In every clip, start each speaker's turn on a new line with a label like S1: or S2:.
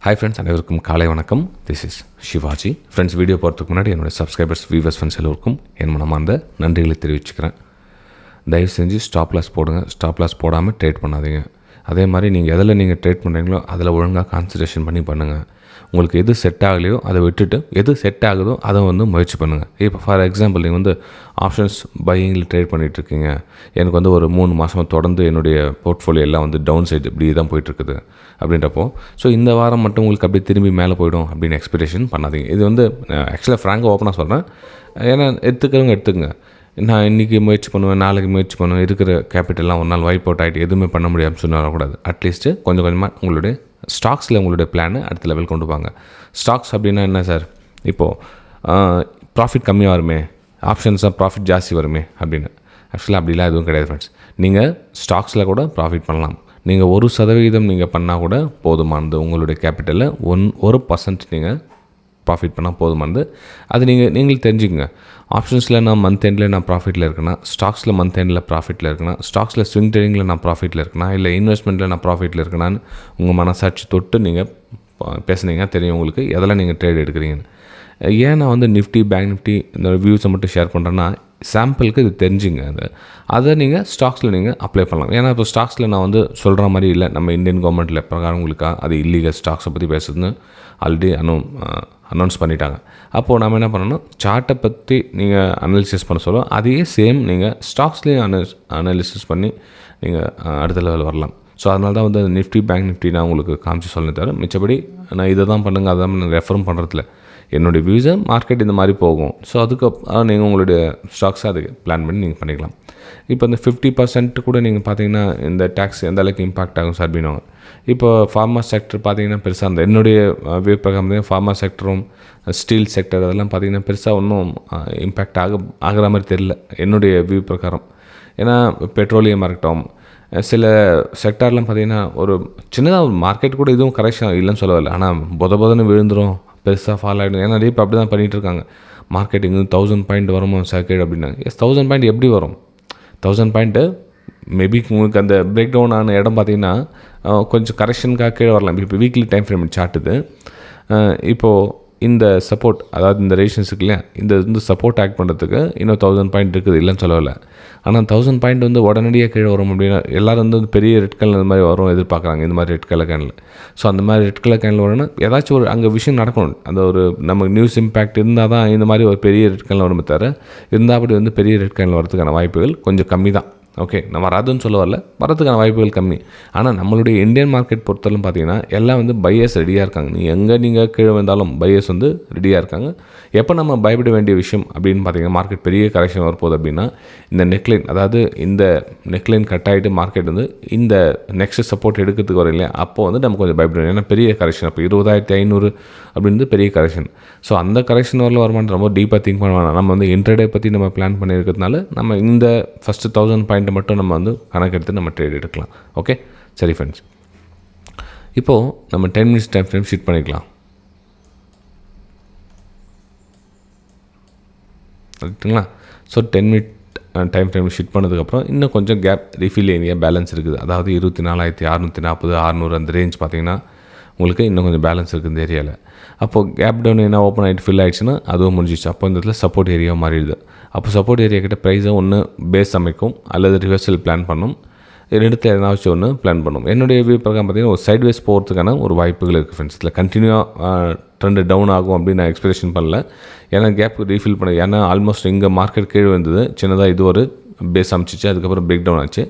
S1: Hi friends, அனைவருக்கும் காலை வணக்கம். This is Shivaji. Friends, video போகிறதுக்கு முன்னாடி என்னோடய சப்ஸ்கிரைபர்ஸ், வியூவர்ஸ், ஃப்ரெண்ட்ஸ் எல்லோருக்கும் என் மனமார்ந்த நன்றிகளை தெரிவிச்சுக்கிறேன். தயவு செஞ்சு ஸ்டாப் லாஸ் போடுங்க. ஸ்டாப் லாஸ் போடாமல் ட்ரேட் பண்ணாதீங்க. அதே மாதிரி நீங்கள் எதில் நீங்கள் ட்ரேட் பண்ணுறீங்களோ அதில் ஒழுங்காக கான்சன்ட்ரேஷன் பண்ணி பண்ணுங்கள். உங்களுக்கு எது செட் ஆகலையோ அதை விட்டுட்டு எது செட் ஆகுதோ அதை முயற்சி பண்ணுங்கள். இப்போ ஃபார் எக்ஸாம்பிள், நீங்கள் ஆப்ஷன்ஸ் பையிங்கில் ட்ரேட் பண்ணிகிட்ருக்கீங்க. எனக்கு ஒரு 3 மாதம் தொடர்ந்து என்னுடைய போர்ட்ஃபோலியோ எல்லாம் டவுன் சைடு இப்படி தான் போயிட்டுருக்குது அப்படின்றப்போ, ஸோ இந்த வாரம் மட்டும் உங்களுக்கு அப்படியே திரும்பி மேலே போயிடும் அப்படின்னு எக்ஸ்பெக்டேஷன் பண்ணாதீங்க. இது ஆக்சுவலாக ஃப்ராங்காக ஓப்பனாக சொல்கிறேன். ஏன்னா எடுத்துக்கிறவங்க எடுத்துக்கங்க. நான் இன்றைக்கி முயற்சி பண்ணுவேன், நாளைக்கு முயற்சி பண்ணுவேன், இருக்கிற கேபிட்டல்லாம் ஒரு நாள் வைப் அவுட் ஆகிட்டு எதுவுமே பண்ண முடியாமல் சொன்னால் வரக்கூடாது. அட்லீஸ்ட்டு கொஞ்சம் கொஞ்சமாக உங்களுடைய ஸ்டாக்ஸில் உங்களுடைய பிளானை அடுத்த லெவல் கொண்டு வாங்க. ஸ்டாக்ஸ் அப்படின்னா என்ன சார், இப்போது ப்ராஃபிட் கம்மியாக வருமே, ஆப்ஷன்ஸ் தான் ப்ராஃபிட் ஜாஸ்தி வருமே அப்படின்னு. ஆக்சுவலாக அப்படிலாம் எதுவும் கிடையாது ஃப்ரெண்ட்ஸ். நீங்கள் ஸ்டாக்ஸில் கூட ப்ராஃபிட் பண்ணலாம். நீங்கள் 1% நீங்கள் பண்ணால் கூட போதுமானது. உங்களுடைய கேபிட்டலில் 1% நீங்கள் ப்ராஃபிட் பண்ணால் போதுமானது. அது நீங்கள் தெரிஞ்சுக்கங்க. ஆப்ஷன்ஸில் நான் மந்த் எண்டில் நான் ப்ராஃபிட்டில் இருக்கேன்னா, ஸ்டாக்ஸில் மந்த் எண்டில் ப்ராஃபிட்டில் இருக்கேன்னா, ஸ்டாக்ஸில் ஸ்விங் ட்ரேடிங்கில் நான் ப்ராஃபிட்டில் இருக்கேன்னா, இல்லை இன்வெஸ்ட்மெண்ட்டில் நான் ப்ராஃபிட்டில் இருக்கேனான்னு உங்கள் மனசாட்சி தொட்டு நீங்கள் பேசுனீங்கன்னா தெரியும் உங்களுக்கு எதெல்லாம் நீங்கள் ட்ரேட் எடுக்கிறீங்கன்னு. ஏன் நான் நிஃப்டி, பேங்க் நிஃப்டி இந்த வியூஸை மட்டும் ஷேர் பண்ணுறேன்னா, சாம்பிளுக்கு இது தெரிஞ்சுங்க. அதை நீங்கள் ஸ்டாக்ஸில் நீங்கள் அப்ளை பண்ணலாம். ஏன்னா இப்போ ஸ்டாக்ஸில் நான் சொல்கிற மாதிரி இல்லை. நம்ம இந்தியன் கவர்மெண்ட்டில் பிரகாரம் உங்களுக்காக அது இல்லீகல் ஸ்டாக்ஸை பற்றி பேசுறதுன்னு ஆல்ரெடி அனௌன்ஸ் பண்ணிட்டாங்க. அப்போது நம்ம என்ன பண்ணணும், சார்ட்டை பற்றி நீங்கள் அனாலிசிஸ் பண்ண சொல்லுவோம். அதையே சேம் நீங்கள் ஸ்டாக்ஸ்லேயும் அனாலிசிஸ் பண்ணி நீங்கள் அடுத்த லெவல் வரலாம். ஸோ அதனால தான் நிஃப்டி, பேங்க் நிஃப்டி நான் உங்களுக்கு காமிச்சு சொல்ல தவிர மிச்சப்படி நான் இதை தான் பண்ணுங்க, அதை தான் நான் ரெஃபரும் பண்ணுறதில்ல. என்னுடைய வியூஸை மார்க்கெட் இந்த மாதிரி போகும். ஸோ அதுக்கப்புறம் நீங்கள் உங்களுடைய ஸ்டாக்ஸை அதுக்கு பிளான் பண்ணி நீங்கள் பண்ணிக்கலாம். இப்போ இந்த 50% கூட நீங்கள் பார்த்தீங்கன்னா இந்த டேக்ஸ் எந்த அளவுக்கு இம்பாக்ட் ஆகும் சார் அப்படின்னுவாங்க. இப்போ ஃபார்மா செக்டர் பார்த்தீங்கன்னா பெருசாக அந்த என்னுடைய வியூ பிரகாரம் ஃபார்மா செக்டரும் ஸ்டீல் செக்டர் அதெல்லாம் பார்த்தீங்கன்னா பெருசாக ஒன்றும் இம்பேக்ட் ஆகிற மாதிரி தெரியல என்னுடைய வியூ பிரகாரம். ஏன்னா பெட்ரோலியமாக இருக்கட்டும், சில செக்டார்லாம் பார்த்தீங்கன்னா ஒரு சின்னதாக ஒரு மார்க்கெட் கூட இதுவும் கரெக்ஷன் இல்லைன்னு சொல்லவில்லை. ஆனால் பொதன்னு விழுந்துடும், பெருசாக ஃபால் ஆகிடும். ஏன்னா இப்போ அப்படி தான் பண்ணிகிட்டு இருக்காங்க. மார்க்கெட்டிங் 1000 பாயிண்ட் வருமோ சர்க்கிட் அப்படின்னாங்க. 1000 பாயிண்ட் எப்படி வரும்? 1000 பாயிண்ட்டு மேபி உங்களுக்கு அந்த பிரேக் டவுன் ஆன இடம் பார்த்திங்கன்னா கொஞ்சம் கரெக்ஷனுக்காக கீழே வரலாம். இப்போ வீக்லி டைம் ஃப்ரேம் சார்ட்டுது. இப்போது இந்த சப்போர்ட், அதாவது இந்த ரெசிஸ்டன்ஸுக்கு இல்லையா, இந்த சப்போர்ட் ஆக்ட் பண்ணுறதுக்கு இன்னும் 1000 பாயிண்ட் இருக்குது, இல்லைன்னு சொல்லலை. ஆனால் 1000 பாயிண்ட் உடனடியாக கீழே வரும் அப்படின்னா எல்லோரும் பெரிய ரெட் கலர் இந்த மாதிரி வரும் எதிர்பார்க்குறாங்க. இந்த மாதிரி ரெட் கலர் கேனில். ஸோ அந்த மாதிரி ரெட் கலர் கேனில் வரணும்னா ஏதாச்சும் ஒரு அங்கே விஷயம் நடக்கணும். அந்த நமக்கு நியூஸ் இம்பேக்ட் இருந்தால் தான் இந்த மாதிரி ஒரு பெரிய ரெட் கலர் வருமே தவிர இருந்தால் அப்படி பெரிய ரெட் கலர் வரதுக்கான வாய்ப்புகள் கொஞ்சம் கம்மி தான். ஓகே, நான் வராதுன்னு சொல்ல வரல, வரதுக்கான வாய்ப்புகள் கம்மி. ஆனால் நம்மளுடைய இந்தியன் மார்க்கெட் பொறுத்தவரைக்கும் பார்த்தீங்கன்னா எல்லாம் பையர்ஸ் ரெடியாக இருக்காங்க. நீங்கள் கீழே வந்தாலும் பையர்ஸ் ரெடியாக இருக்காங்க. எப்போ நம்ம பயப்பட வேண்டிய விஷயம் அப்படின்னு பார்த்தீங்கன்னா, மார்க்கெட் பெரிய கரெக்ஷன் வரப்போகுது அப்படின்னா இந்த நெக்லைன், அதாவது இந்த நெக்லைன் கட் ஆகிட்டு மார்க்கெட் இந்த நெக்ஸ்ட் சப்போர்ட் எடுக்கிறதுக்கு வரும் இல்லையா, அப்போ நம்ம கொஞ்சம் பயப்படணும். ஏன்னா பெரிய கரெக்ஷன், அப்போ 20,500 அப்படின்னு பெரிய கரெக்ஷன். ஸோ அந்த கரெக்ஷன் வரல வருமானு ரொம்ப டீப்பாக திங்க் பண்ண வேணாம். நம்ம இன்ட்ராடே பற்றி நம்ம பிளான் பண்ணியிருக்கிறதுனால நம்ம இந்த ஃபஸ்ட்டு 1000 பாயிண்ட் மட்டும் நம்ம கணக்கெடுத்து நம்ம ட்ரேட் எடுக்கலாம். ஓகே, சரி ஃப்ரெண்ட்ஸ். இப்போது நம்ம 10 மினிட்ஸ் டைம் ஃப்ரேம் ஷீட் பண்ணிக்கலாம். ரைட்டுங்களா? So 10 minute time frame sheet பண்ணதுக்கப்புறம் இன்னும் கொஞ்சம் கேப் ரீஃபில் ஏரியா பேலன்ஸ் இருக்குது. அதாவது 24,640, 600 அந்த ரேஞ்ச் பார்த்தீங்கன்னா உங்களுக்கு இன்னும் கொஞ்சம் பேலன்ஸ் இருக்குது இந்த ஏரியாவில். அப்போது கேப் டவுன் என்ன ஓப்பன் ஆகிட்டு ஃபில் ஆகிடுச்சுன்னா அதுவும் முடிஞ்சிச்சு. அப்போ இந்த இடத்துல சப்போர்ட் ஏரியாவை மாறிடுது. அப்போ சப்போர்ட் ஏரியா கிட்ட ப்ரைஸை ஒன்று பேஸ் அமைக்கும் அல்லது ரிவர்சல் பிளான் பண்ணும். ரெண்டுத்தில் எதனாச்சும் ஒன்று பிளான் பண்ணும். என்னுடைய வியூ பிரகாரம் பார்த்தீங்கன்னா ஒரு சைட்வேஸ் போகிறதுக்கான ஒரு வாய்ப்புகள் இருக்குது ஃப்ரெண்ட்ஸ். இதில் கண்டினியூவாக ட்ரெண்டு டவுன் ஆகும் அப்படின்னு நான் எக்ஸ்பெக்டேஷன் பண்ணல. ஏன்னா கேப் ரீஃபில் பண்ண, ஏன்னா ஆல்மோஸ்ட் இங்கே மார்க்கெட் கீழே வந்தது, சின்னதாக இது ஒரு பேஸ் அமைச்சிச்சு, அதுக்கப்புறம் பிரேக் டவுன் ஆச்சு.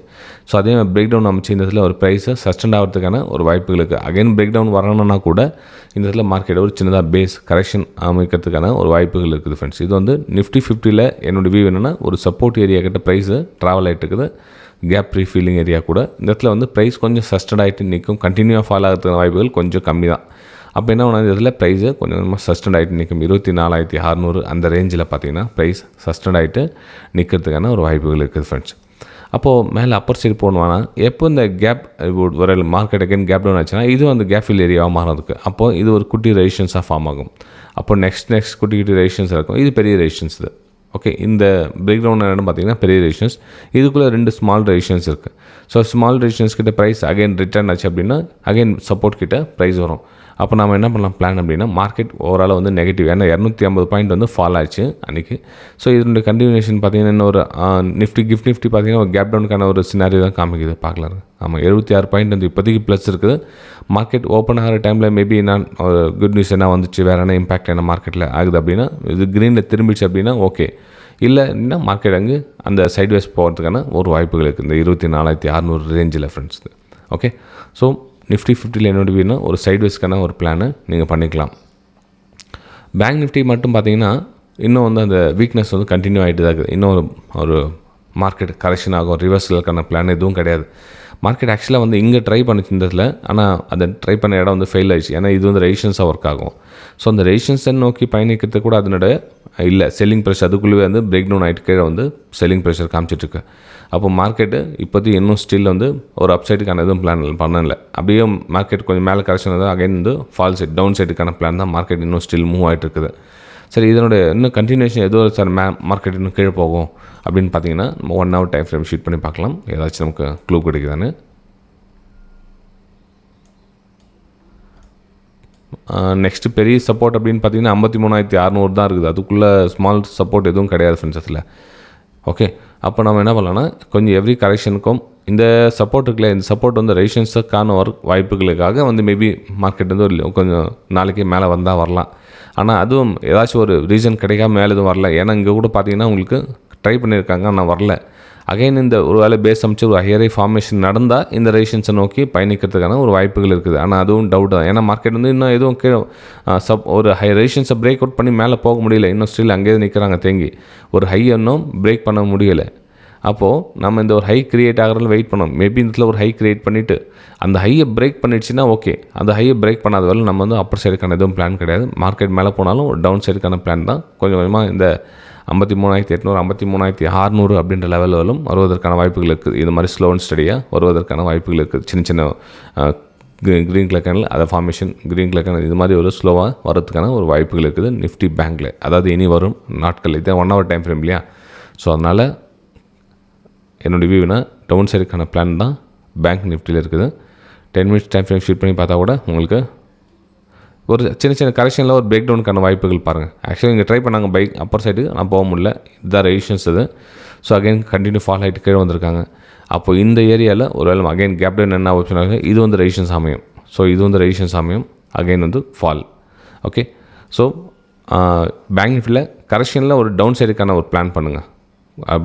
S1: ஸோ அதே மாதிரி பிரேக் டவுன் அமைச்சு இந்த இடத்துல ஒரு ப்ரைஸை சஸ்டெண்ட் ஆகிறதுக்கான ஒரு வாய்ப்புகள் இருக்குது. அகைன் பிரேக் டவுன் வரணும்னா கூட இந்த இடத்துல மார்க்கெட் ஒரு சின்னதாக பேஸ் கரெக்ஷன் அமைக்கிறதுக்கான ஒரு வாய்ப்புகள் இருக்குது ஃப்ரெண்ட்ஸ். இது நிஃப்டி 50ல் என்னோடய வியூ என்னென்னா ஒரு சப்போர்ட் ஏரியா கிட்ட ப்ரைஸு ட்ராவல் ஆகிட்டு இருக்குது. கேப் ரீஃபில்லிங் ஏரியா கூட இந்த இடத்துல ப்ரைஸ் கொஞ்சம் சஸ்டெண்ட் ஆகிட்டு நிற்கும். கண்டினியூவாக ஃபால் ஆகிறதுக்கான வாய்ப்புகள் கொஞ்சம் கம்மி தான். அப்போ என்ன ஒன்று, இதில் ப்ரைஸு கொஞ்சம் கொஞ்சமாக சஸ்டெண்ட் ஆகிட்டு நிற்கும். 24,600 அந்த ரேஞ்சில் பார்த்தீங்கன்னா ப்ரைஸ் சஸ்டெண்ட் ஆகிட்டு நிற்கிறதுக்கான ஒரு வாய்ப்புகள் இருக்குது ஃப்ரெண்ட்ஸ். அப்போது மேலே அப்பர் சைடு போகணுன்னா எப்போ இந்த கேப் ஒரு மார்க்கெட் அகைன் கேப் டவுன் ஆச்சுன்னா இது அந்த கேப் ஃபில் ஏரியாவாக மாறதுக்கு அப்போது இது ஒரு குட்டி ரெசிஸ்டன்ஸாக ஃபார்ம் ஆகும். அப்போ நெக்ஸ்ட் குட்டி ரெசிஸ்டன்ஸ் இருக்கும். இது பெரிய ரெசிஸ்டன்ஸ் இது. ஓகே, இந்த பிரேக் டவுன் என்னென்னு பார்த்தீங்கன்னா பெரிய ரெசிஸ்டன்ஸ், இதுக்குள்ளே 2 ஸ்மால் ரெசிஸ்டன்ஸ் இருக்குது. ஸோ ஸ்மால் ரெசிஸ்டன்ஸ் கிட்ட ப்ரைஸ் அகைன் ரிட்டர்ன் ஆச்சு அப்படின்னா அகைன் சப்போர்ட் கிட்ட ப்ரைஸ் வரும். அப்போ நம்ம என்ன பண்ணலாம் பிளான் அப்படின்னா, மார்க்கெட் ஓவரால் வந்து நெகட்டிவ், ஏன்னா 250 பாயிண்ட் வந்து ஃபால் ஆச்சு அன்றைக்கி. ஸோ இதனுடைய கண்டினியூஷன் பார்த்தீங்கன்னா இன்னொரு நிஃப்டி பார்த்தீங்கன்னா ஒரு கேப் டவுனுக்கான ஒரு சினாரியோ தான் காமிக்குது, பார்க்கலாம். ஆமாம், 76 பாயிண்ட் வந்து இப்போதைக்கு ப்ளஸ் இருக்குது. மார்க்கெட் ஓப்பன் ஆகிற டைமில் மேபி நான் ஒரு குட் நியூஸ் என்ன வந்துச்சு, வேறு என்ன இம்பாக்ட் என்ன மார்க்கெட்டில் ஆகுது அப்படின்னா, இது க்ரீனில் திரும்பிச்சு அப்படின்னா ஓகே. இல்லை அப்படின்னா மார்க்கெட் அங்கே அந்த சைட்வேஸ் போகிறதுக்கான ஒரு வாய்ப்புகள் இருக்குது இந்த 24,600 ரேஞ்சில் ஃப்ரெண்ட்ஸ். ஓகே, ஸோ நிஃப்டி 50 என்னோட வீடுனா ஒரு சைட்வேஸ்க்கான ஒரு பிளானை நீங்கள் பண்ணிக்கலாம். பேங்க் நிஃப்டி மட்டும் பார்த்தீங்கன்னா இன்னும் வந்து அந்த வீக்னஸ் வந்து கண்டினியூ ஆகிட்டு தான் இருக்குது. இன்னும் ஒரு மார்க்கெட் கரெக்ஷன் ஆகும், ரிவர்சலுக்கான பிளான் எதுவும் கிடையாது. மார்க்கெட் ஆக்சுவலாக வந்து இங்கே ட்ரை பண்ணிச்சு இந்த இடத்துல, ஆனால் அதை ட்ரை பண்ண இடம் வந்து ஃபெயில் ஆயிடுச்சு. ஏன்னா இது வந்து ரெசிஸ்டன்ஸாக ஒர்க் ஆகும். ஸோ அந்த ரெசிஸ்டன்ஸை நோக்கி பயணிக்கிறது கூட அதனோட இல்லை செல்லிங் ப்ரெஷர் அதுக்குள்ளே வந்து பிரேக் டவுன் ஆகிட்டு கீழே வந்து செல்லிங் ப்ரெஷர் காமிச்சிட்ருக்கு. அப்போ மார்க்கெட்டு இப்போதைக்கு இன்னும் ஸ்டில் வந்து ஒரு அப் சைடுக்கான எதுவும் பிளான் பண்ணலை. அப்படியே மார்க்கெட் கொஞ்சம் மேலே கரெக்ஷன் வந்து அகைன் வந்து ஃபால் சைட் டவுன் சைடுக்கான பிளான் தான் மார்க்கெட் இன்னும் ஸ்டில் மூவ் ஆகிட்டு இருக்குது. சரி, இதனுடைய இன்னும் கண்டினியூஷன் ஏதோ சார் மார்க்கெட் இன்னும் கீழே போகும் அப்படின்னு பார்த்தீங்கன்னா நம்ம 1 hour டைம் ஃப்ரேம் ஷீட் பண்ணி பார்க்கலாம், ஏதாச்சும் நமக்கு க்ளூ கிடைக்குதான்னு. நெக்ஸ்ட்டு பெரிய சப்போர்ட் அப்படின்னு பார்த்தீங்கன்னா 53,600 தான் இருக்குது. அதுக்குள்ளே ஸ்மால் சப்போர்ட் எதுவும் கிடையாது ஃப்ரெண்ட்ஸ் அதில். ஓகே, அப்போ நம்ம என்ன பண்ணலாம்னா கொஞ்சம் எவ்ரி கரெக்ஷனுக்கும் இந்த சப்போர்ட் இருக்குல்ல, இந்த சப்போர்ட் வந்து ரெசிஸ்டன்ஸுக்கான வாய்ப்புகளுக்காக வந்து மேபி மார்க்கெட் வந்து கொஞ்சம் நாளைக்கு மேலே வந்தால் வரலாம். ஆனால் அதுவும் ஏதாச்சும் ஒரு ரீசன் கிடைக்காம மேலே எதுவும் வரல. ஏன்னா இங்கே கூட பார்த்தீங்கன்னா உங்களுக்கு ட்ரை பண்ணியிருக்காங்க, ஆனால் வரல. அகைன் இந்த ஒரு வேளை பேஸ் அமைச்சு ஒரு ஹையரை ஃபார்மேஷன் நடந்தால் இந்த ரெசிஸ்டன்ஸை நோக்கி பயணிக்கிறதுக்கான ஒரு வாய்ப்புகள் இருக்குது. ஆனால் அதுவும் டவுட் தான். ஏன்னா மார்க்கெட் வந்து இன்னும் எதுவும் கீழே ஒரு ஹை ரெசிஸ்டன்ஸை பிரேக் அவுட் பண்ணி மேலே போக முடியல. இன்னும் ஸ்டில் அங்கேயே நிற்கிறாங்க தேங்கி. ஒரு ஹை இன்னும் பிரேக் பண்ண முடியலை. அப்போது நம்ம இந்த ஒரு ஹை க்ரியேட் ஆகிறதுல வெயிட் பண்ணோம். மேபி இந்த ஒரு ஹை க்ரியேட் பண்ணிவிட்டு அந்த ஹையை பிரேக் பண்ணிடுச்சுன்னா ஓகே. அந்த ஹையை பிரேக் பண்ணாத வரல நம்ம வந்து அப்பர் சைடுக்கான எதுவும் பிளான் கிடையாது. மார்க்கெட் மேலே போனாலும் ஒரு டவுன் சைடுக்கான பிளான் தான். கொஞ்சம் கொஞ்சமாக இந்த 53,800 53,600 அப்படின்ற லெவலும் வருவதற்கான வாய்ப்புகள் இருக்குது. இது மாதிரி ஸ்லோ அண்ட் ஸ்டடியாக வருவதற்கான வாய்ப்புகள் இருக்குது. சின்ன சின்ன க்ரீன் கலர் கேனல் அதை ஃபார்மேஷன் க்ரீன் கலர் கேனல் இது மாதிரி ஒரு ஸ்லோவாக வரதுக்கான ஒரு வாய்ப்புகள் இருக்குது நிஃப்டி பேங்க்கில். அதாவது இனி வரும் நாட்கள் இதை 1 hour டைம் ஃப்ரேம் இல்லையா. ஸோ அதனால் என்னோடய வியூனா டவுன் சைடுக்கான பிளான் தான் பேங்க் நிஃப்டியில் இருக்குது. 10 minutes டைம் ஃப்ரேம் ஷீட் பண்ணி பார்த்தா கூட உங்களுக்கு ஒரு சின்ன சின்ன கரெக்ஷனில் ஒரு பிரேக் டவுனுக்கான வாய்ப்புகள் பாருங்கள். ஆக்சுவலாக இங்கே ட்ரை பண்ணாங்க பைக் அப்பர் சைடு, நான் போக முடியல. இதுதான் ரெசிஸ்டன்ஸ் இது. ஸோ அகைன் கண்டினியூ ஃபால் ஆகிட்டு கீழே வந்திருக்காங்க. அப்போ இந்த ஏரியாவில் ஒரு வேளை அகைன் கேப் டவுன் என்ன ஆப்ஷனாக இது வந்து ரெசிஸ்டன்ஸ் அமையும். ஸோ இது வந்து ரெசிஸ்டன்ஸ் அமையும், அகைன் வந்து ஃபால். ஓகே, ஸோ பேங்க் நிஃப்டியில் கரெக்ஷனில் ஒரு டவுன் சைடுக்கான ஒரு பிளான் பண்ணுங்கள்.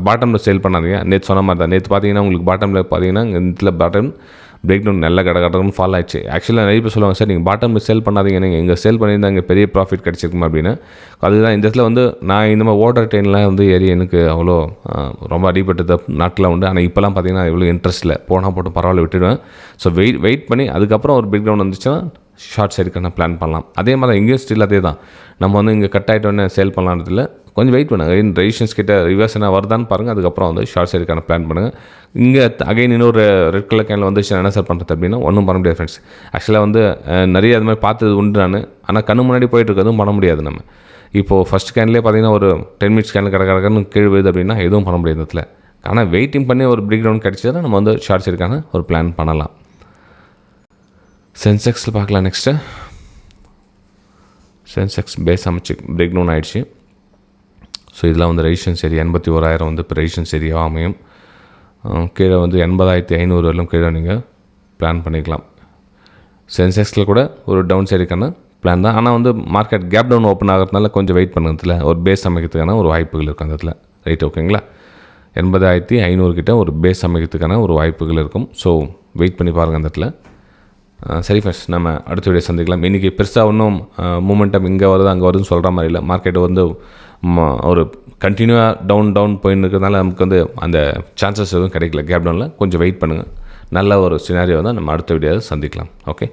S1: பாட்டமில் சேல் பண்ணாதீங்க. நேற்று சொன்ன மாதிரி தான். நேற்று பார்த்தீங்கன்னா உங்களுக்கு பாட்டமில் பார்த்தீங்கன்னா இந்த பாட்டம் பிரேக் டவுன் நல்ல கடகடன்னு ஃபால் ஆயிடுச்சு. ஆக்சுவலாக நிறைய பேர் சொல்லுவாங்க சார் நீங்கள் பாட்டமில் சேல் பண்ணாதீங்க, நீங்கள் இங்கே சேல் பண்ணியிருந்தால் இங்கே பெரிய ப்ராஃபிட் கிடச்சிருக்குமா அப்படின்னு. அதுதான் இந்த இடத்துல வந்து நான் இந்த மாதிரி ஓட்டர் ட்ரெயின்லாம் வந்து ஏறி எனக்கு அவ்வளோ ரொம்ப அடிபட்டது நாட்களாக உண்டு. ஆனால் இப்போலாம் பார்த்தீங்கன்னா இவ்வளோ இன்ட்ரெஸ்ட் இல்லை. போனால் போட்டு பரவாயில்ல விட்டுடுவேன். ஸோ வெயிட் பண்ணி அதுக்கப்புறம் ஒரு பிரேக் டவுன் வந்துச்சுன்னா ஷார்ட் சைடுக்கான பிளான் பண்ணலாம். அதே மாதிரி இங்கேயும் ஸ்டில் அதே தான். நம்ம வந்து இங்கே கட் ஆகிட்டோன்னே சேல் பண்ணலான்றதில்ல, கொஞ்சம் வெயிட் பண்ணுங்கள். ரெசிஸ்டன்ஸ் கிட்ட ரிவர்ஸ் என்ன வருதான்னு பாருங்கள். அதுக்கப்புறம் வந்து ஷார்ட் சைடுக்கான பிளான் பண்ணுங்கள். இங்கே அகைன் இன்னொரு ரெட் கலர் கேனில் வந்துச்சு என்ன சார் பண்ணுறது அப்படின்னா ஒன்றும் பண்ண முடியாது ஃப்ரெண்ட்ஸ். ஆக்சுவலாக வந்து நிறைய அது மாதிரி பார்த்தது உண்டு நான். ஆனால் கண்ணு முன்னாடி போயிட்டு இருக்கிறதும் பண்ண முடியாது நம்ம. இப்போது ஃபஸ்ட் கேன்லேயே பார்த்தீங்கன்னா ஒரு 10 minutes கேனில் கடற்கன்னு கீழ் விழுது அப்படின்னா எதுவும் பண்ண முடியாது இடத்துல. ஆனால் வெயிட்டிங் பண்ணி ஒரு பிரேக் டவுன் கிடச்சதுன்னா நம்ம வந்து ஷார்ட் சைடுக்கான ஒரு பிளான் பண்ணலாம். சென்செக்ஸில் பார்க்கலாம். நெக்ஸ்ட்டு சென்செக்ஸ் பேஸ் அமைச்சு பிரேக் டவுன் ஆகிடுச்சு. ஸோ இதெல்லாம் வந்து ரெசிஸ்டன்ஸ் ஏரியா 81,000 வந்து இப்போ ரெசிஸ்டன்ஸ் ஏரியாவாக அமையும். கீழே வந்து 80,500 வரலும் கீழே நீங்கள் பிளான் பண்ணிக்கலாம். சென்செக்ஸில் கூட ஒரு டவுன் சைடுக்கான பிளான் தான். ஆனால் வந்து மார்க்கெட் கேப் டவுன் ஓப்பன் ஆகிறதுனால கொஞ்சம் வெயிட் பண்ணுறதுல ஒரு பேஸ் அமைக்கிறதுக்கான ஒரு வாய்ப்புகள் இருக்குது அந்த இடத்துல. ரைட், ஓகேங்களா. 80,500 கிட்ட ஒரு பேஸ் அமைக்கிறதுக்கான ஒரு வாய்ப்புகள் இருக்கும். ஸோ வெயிட் பண்ணி பாருங்கள் அந்த இடத்துல. சரி ஃப்ரெண்ட்ஸ், நம்ம அடுத்த வீடியோ சந்திக்கலாம். இன்றைக்கி பெருசாக ஒன்றும் மூமெண்டம் இங்கே வருது அங்கே வருதுன்னு சொல்கிற மாதிரி இல்லை. மார்க்கெட் வந்து ஒரு கண்டினியூவாக டவுன் போயின்னு இருக்கிறதுனால நமக்கு வந்து அந்த சான்சஸ் எதுவும் கிடைக்கல. கேப் டவுனில் கொஞ்சம் வெயிட் பண்ணுங்கள். நல்ல ஒரு சினாரியோ தான் நம்ம அடுத்த வீடியோவில் சந்திக்கலாம். ஓகே.